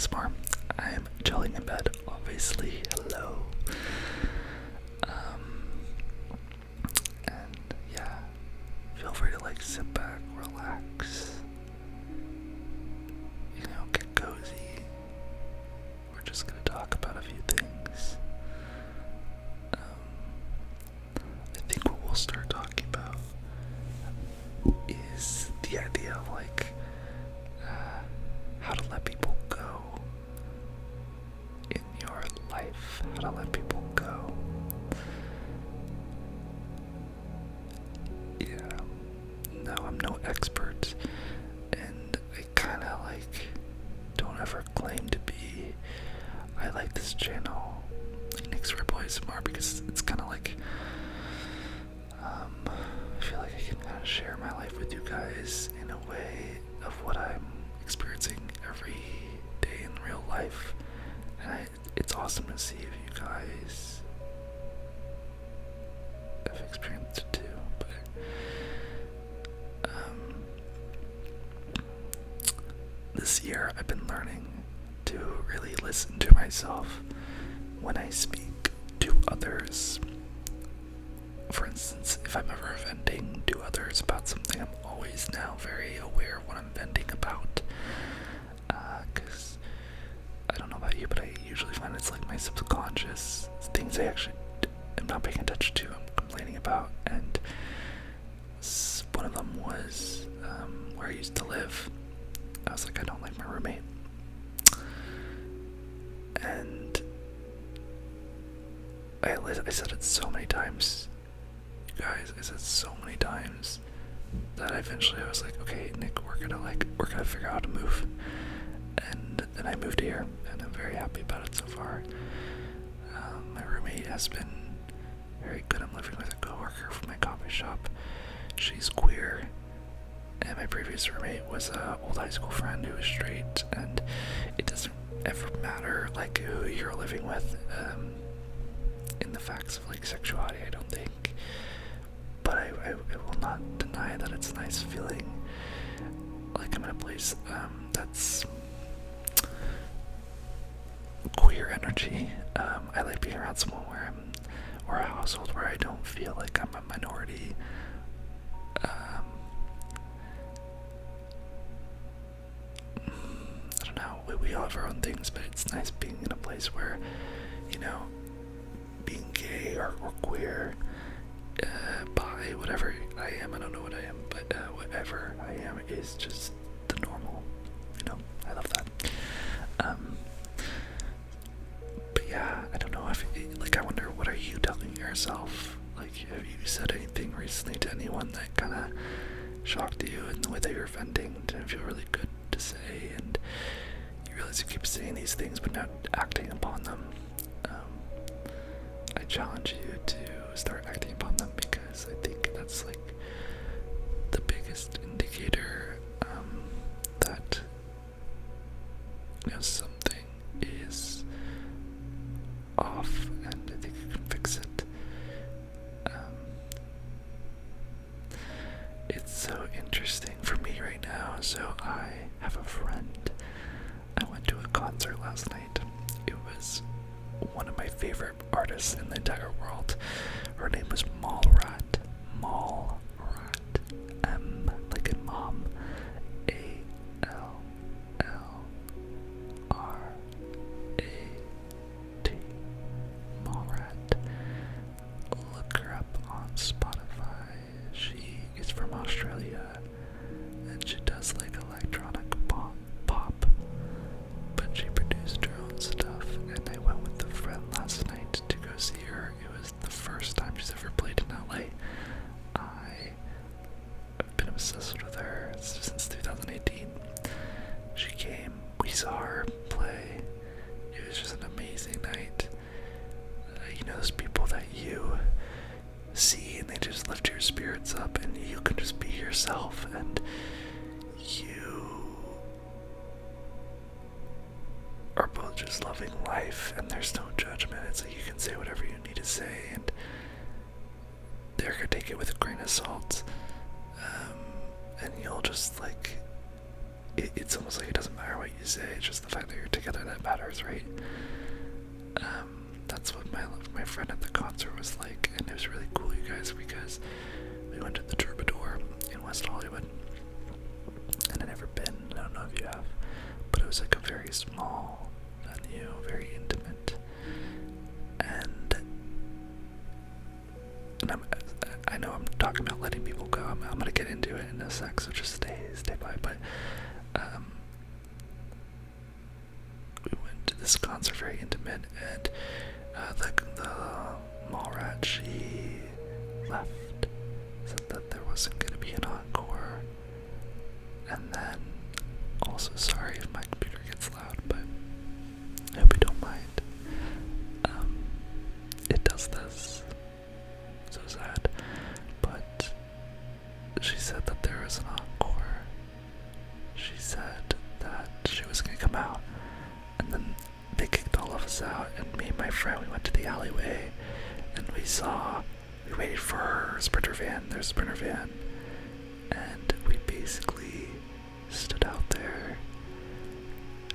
ASMR. I'm chilling in bed, obviously. Hello. And yeah, feel free to like sit back, relax, get cozy. We're just gonna talk about a few things. I think what we'll start talking about is the idea of how to let people go in your life, how to let people go. Yeah, no, I'm no expert, and I kind of don't ever claim to be. I like this channel, nicksrambleasmr, because it's kind of I feel like I can kind of share my life with you guys in a way of what I'm experiencing every day in real life, and it's awesome to see if you guys have experienced it too. But this year I've been learning to really listen to myself when I speak to others. For instance, if I'm ever venting to others about something, I'm always now very aware of what I'm venting about. Because I don't know about you, but I usually find it's like my subconscious things I actually am not paying attention to, I'm complaining about. And one of them was where I used to live. I was like, I don't like my roommate. And I said it so many times. Guys, I said so many times that eventually I was like, okay, Nick, we're gonna figure out how to move. And then I moved here, and I'm very happy about it so far. My roommate has been very good. I'm living with a coworker from my coffee shop. She's queer, and my previous roommate was an old high school friend who was straight. And it doesn't ever matter who you're living with in the facts of sexuality, I don't think. But I will not deny that it's nice feeling like I'm in a place that's queer energy. I like being around someone or a household where I don't feel like I'm a minority. I don't know, we all have our own things, but it's nice being in a place where, being gay or queer, bi, whatever I am, I don't know what I am, but whatever I am is just the normal, I love that. But yeah, I don't know if, I wonder, what are you telling yourself? Have you said anything recently to anyone that kind of shocked you in the way that you're venting? Didn't feel really good to say, and you realize you keep saying these things but not acting upon them. I challenge you to start acting upon them, because I think that's the biggest indicator that something is off, and I think you can fix it. It's so interesting for me right now. So I have a friend. I went to a concert last night. It was one of my favorite artists in the entire world. Her name was Mallrat. Mallrat. M like in mom. A-L-L-R-A-T. Mallrat. Look her up on Spotify. She is from Australia, and she does electronic pop, but she produced her own stuff. And I went with a friend last night to go see her. It was the first time she's ever played in LA. I've been obsessed with her since 2018. She came, we saw her play. It was just an amazing night. Those people that you see and they just lift your spirits up, and you can just be yourself, and you are both just loving life, and there's no judgment. It's you can say whatever you need to say, and they're gonna take it with a grain of salt. And you'll just it's almost like it doesn't matter what you say. It's just the fact that you're taking together that matters, right? That's what my friend at the concert was like, and it was really cool, you guys, because we went to the Troubadour in West Hollywood, and I've never been. I don't know if you have, but it was like a very small venue, very intimate, and I know I'm talking about letting people go. I'm gonna get into it in a sec, so just stay by. But we went to this concert, very intimate, and the mall rat, she left, said that there wasn't gonna be an encore, and then also sorry if my computer gets loud, but I hope you don't mind. It does this. So sad. But she said that there was an encore. She said that she was gonna come out, and then they kicked all of us out, and me and my friend, we went to the alleyway, and we waited for her sprinter van. There's a sprinter van, and we basically stood out there,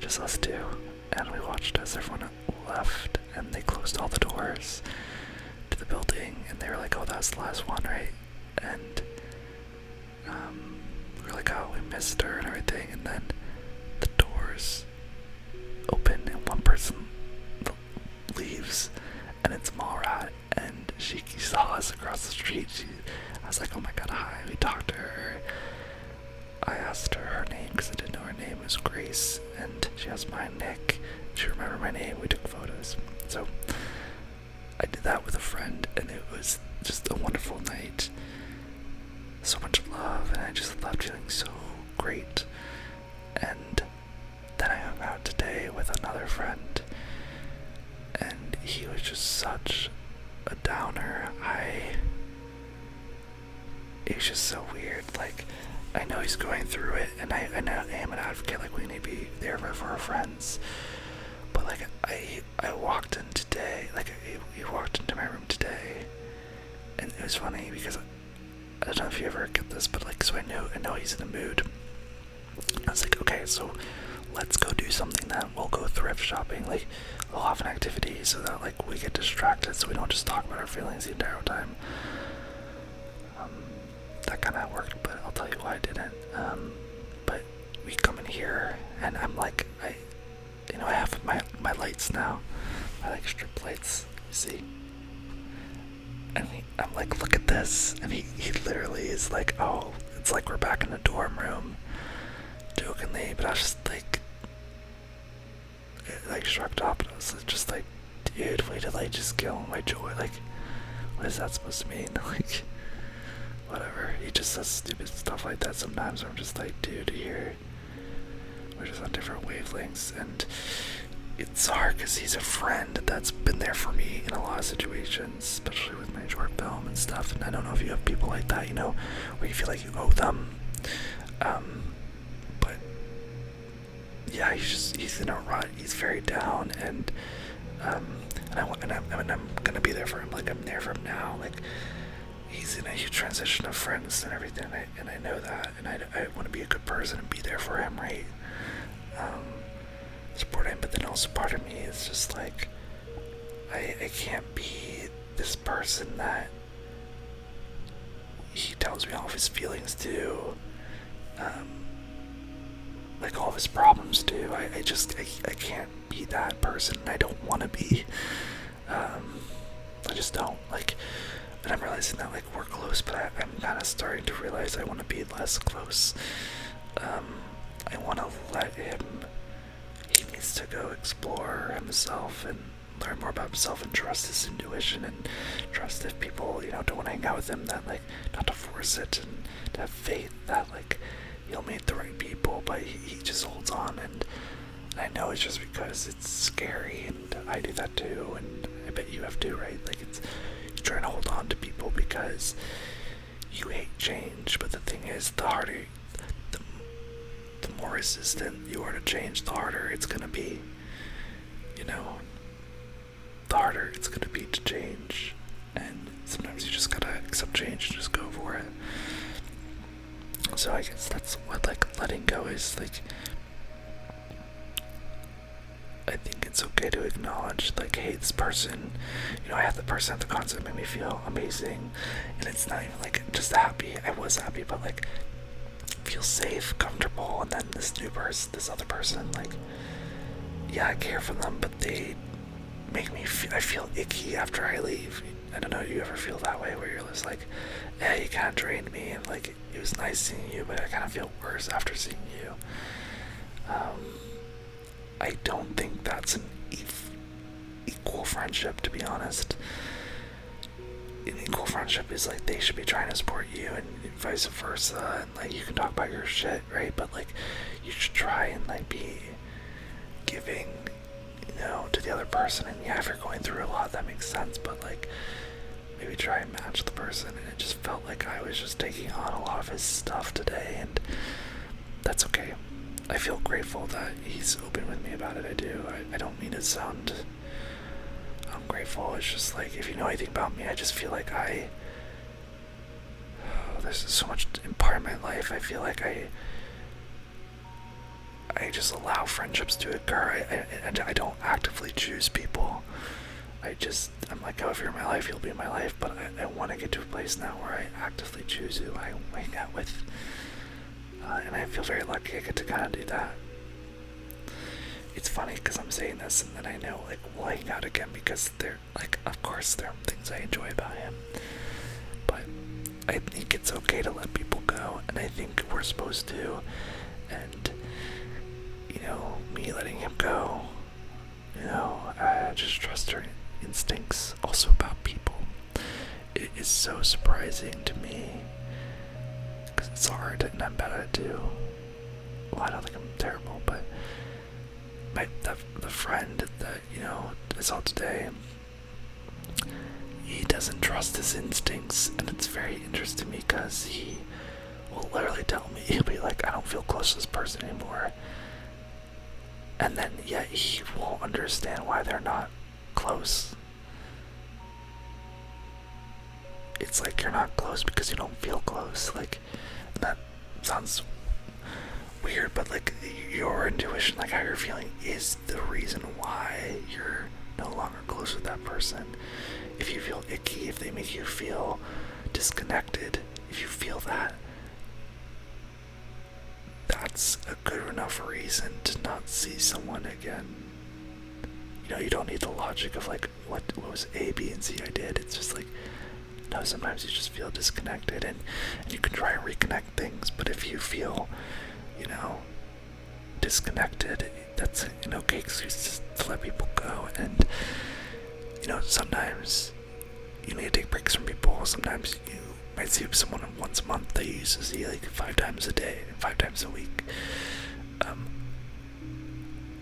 just us two, and we watched as everyone left, and they closed all the doors to the building, and they were like, oh, that's the last one, right? And we were like, oh, we missed her and everything, and then the doors open, and one person leaves, and it's Malrat, and she saw us across the street. I was like, oh my god, hi. We talked to her. I asked her name because I didn't know her name. It was Grace, and she asked mine, Nick. She remembered my name. We took photos. So I did that with a friend, and it was just a wonderful night. So much love, and I just left feeling so great. And then I hung out today with another friend, and he was just such a downer. It was just so weird. Like, I know he's going through it, and I am an advocate, like, we need to be there for our friends. But, like, I walked in today, like, he walked into my room today, and it was funny because I don't know if you ever get this, but, like, so I know he's in the mood. I was like, okay, so let's go do something then. We'll go thrift shopping, like, we'll have an activity so that, like, we get distracted, so we don't just talk about our feelings the entire time. That kind of worked, but I'll tell you why I didn't. But we come in here, and I'm like, I have my lights now, my, like, strip lights, you see? And I'm like, look at this, and he literally is like, oh, it's like we're back in the dorm room, jokingly, but I was just like, it, like, shrugged off, and I was just like, dude, way to, like, just kill my joy, like, what is that supposed to mean? Like, whatever. He just says stupid stuff like that sometimes, where I'm just like, dude, we're just on different wavelengths, and it's hard because he's a friend that's been there for me in a lot of situations, especially with my short film and stuff. And I don't know if you have people like that, where you feel like you owe them. But yeah, he's in a rut. He's very down, and I'm gonna be there for him. Like, I'm there for him now. Like, he's in a huge transition of friends and everything, and I know that, and I want to be a good person and be there for him, right? Support him, but then also part of me is just like, I can't be this person that he tells me all of his feelings to, like all of his problems to. I can't be that person, and I don't want to be. I just don't, like. And I'm realizing that, like, we're close, but I'm kind of starting to realize I want to be less close. I want to let him, he needs to go explore himself and learn more about himself and trust his intuition and trust if people, don't want to hang out with him, that, like, not to force it, and to have faith that, like, he'll meet the right people, but he just holds on. And I know it's just because it's scary, and I do that too, and I bet you have too, right? Like, you're trying to hold on to people because you hate change, but the thing is, the harder, the more resistant you are to change, the harder it's gonna be, the harder it's gonna be to change. And sometimes you just gotta accept change and just go for it. So I guess that's what, like, letting go is. Like, it's okay to acknowledge, like, hey, this person, you know, I had the person at the concert made me feel amazing, and it's not even like just happy. I was happy, but like feel safe, comfortable, and then this new person, this other person, like, yeah, I care for them, but they make me feel, I feel icky after I leave. I don't know, do you ever feel that way where you're just like, hey, you kind of drained me, and like it was nice seeing you, but I kind of feel worse after seeing you. I don't think that's an equal friendship, to be honest. An equal friendship is like they should be trying to support you and vice versa, and like you can talk about your shit, right? But like you should try and like be giving, you know, to the other person. And yeah, if you're going through a lot, that makes sense, but like maybe try and match the person. And it just felt like I was just taking on a lot of his stuff today, and that's okay. I feel grateful that he's open with me about it. I do. I don't mean to sound ungrateful. It's just like, if you know anything about me, I just feel like there's so much in part of my life. I feel like I just allow friendships to occur. I don't actively choose people. I'm like, oh, if you're in my life, you'll be in my life. But I want to get to a place now where I actively choose who I hang out with. And I feel very lucky I get to kind of do that. It's funny because I'm saying this and then I know like we'll hang out again because they're like, of course there are things I enjoy about him. But I think it's okay to let people go, and I think we're supposed to. And, you know, me letting him go, you know, I just trust her instincts also about people. It is so surprising to me. It's hard and I'm bad at it too. Well, I don't think I'm terrible, but the friend that, you know, I saw today, he doesn't trust his instincts, and it's very interesting because he will literally tell me, he'll be like, I don't feel close to this person anymore, and then yet he won't understand why they're not close. It's like you're not close because you don't feel close. Like, that sounds weird, but like your intuition, like how you're feeling, is the reason why you're no longer close with that person. If you feel icky, if they make you feel disconnected, if you feel that, that's a good enough reason to not see someone again. You know, you don't need the logic of like what was A, B, and C I did. It's just like, no, sometimes you just feel disconnected, and you can try and reconnect things, but if you feel, you know, disconnected, that's an okay excuse to let people go. And, you know, sometimes you need to take breaks from people. Sometimes you might see someone once a month that you used to see like 5 times a day, 5 times a week.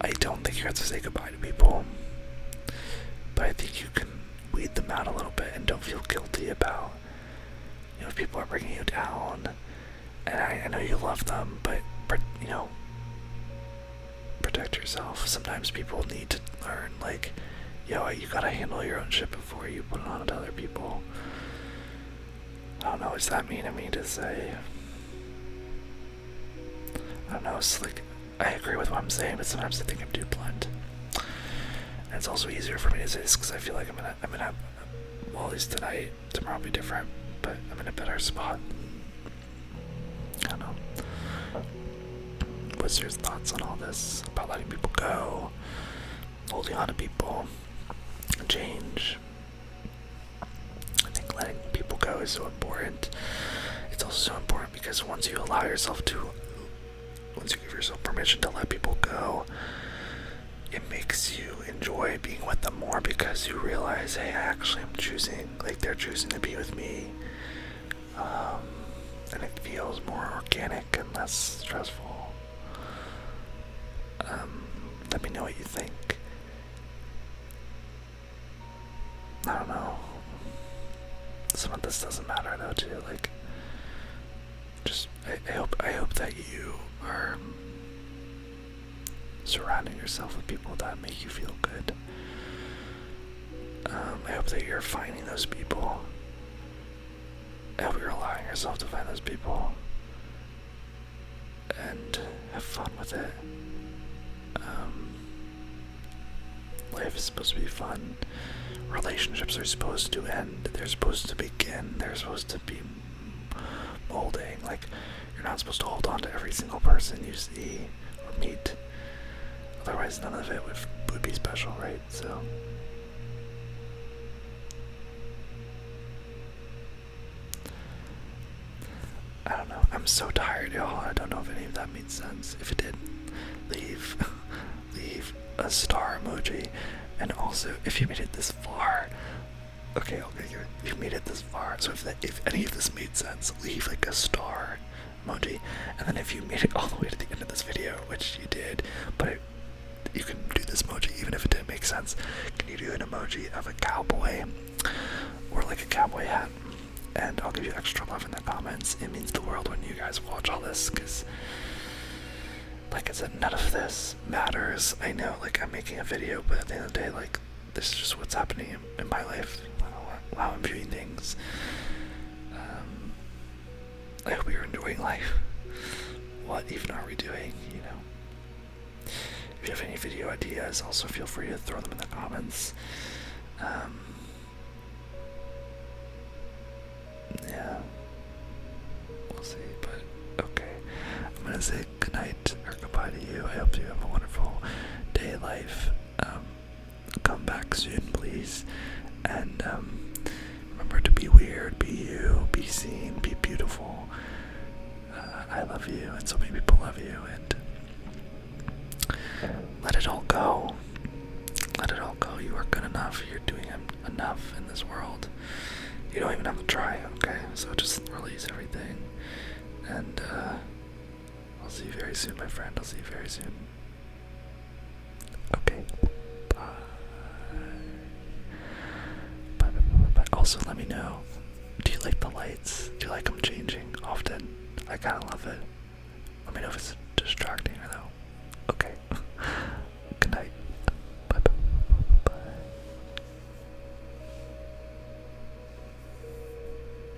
I don't think you have to say goodbye to people, but I think you can weed them out a little bit and don't feel guilty about, you know, if people are bringing you down. And I know you love them, but, you know, protect yourself. Sometimes people need to learn, like, yo, you gotta handle your own shit before you put it on to other people. I don't know, is that mean of me to say? I don't know, it's like, I agree with what I'm saying, but sometimes I think I'm too blunt. And it's also easier for me to say this because I feel like I'm gonna have, well, at least tonight, tomorrow will be different, but I'm in a better spot. I don't know. What's your thoughts on all this about letting people go, holding on to people, change? I think letting people go is so important. It's also so important because once you give yourself permission to let people go, it makes you enjoy being with them more because you realize, hey, actually I'm choosing, like they're choosing to be with me, and it feels more organic and less stressful. Let me know what you think. I don't know. Some of this doesn't matter though too, like, just, I hope that you are surrounding yourself with people that make you feel good. I hope that you're finding those people. I hope you're allowing yourself to find those people and have fun with it. life is supposed to be fun. Relationships are supposed to end. They're supposed to begin. They're supposed to be molding. Like, you're not supposed to hold on to every single person you see or meet. Otherwise, none of it would be special, right? So, I don't know. I'm so tired, y'all. I don't know if any of that made sense. If it did, leave a star emoji. And also, if you made it this far, okay, if you made it this far, so if any of this made sense, leave like a star emoji. And then if you made it all the way to the end of this video, which you did, but you can do this emoji even if it didn't make sense. Can you do an emoji of a cowboy or like a cowboy hat? And I'll give you extra love in the comments. It means the world when you guys watch all this, because like I said, none of this matters. I know, like, I'm making a video, but at the end of the day, like, this is just what's happening in my life, how I'm viewing things. I hope you're enjoying life. What even are we doing, you know? If you have any video ideas, also feel free to throw them in the comments. Yeah, we'll see, but okay. I'm gonna say goodnight or goodbye to you. I hope you have a wonderful day, life. Come back soon, please. And remember to be weird, be you, be seen, be beautiful. I love you, and so many people love you, and let it all go. Let it all go. You are good enough. You're doing enough in this world. You don't even have to try, okay? So just release everything. And I'll see you very soon, my friend. I'll see you very soon. Okay. Bye. Bye, bye, bye, bye. Also, let me know. Do you like the lights? Do you like them changing often? I kind of love it. Let me know if it's distracting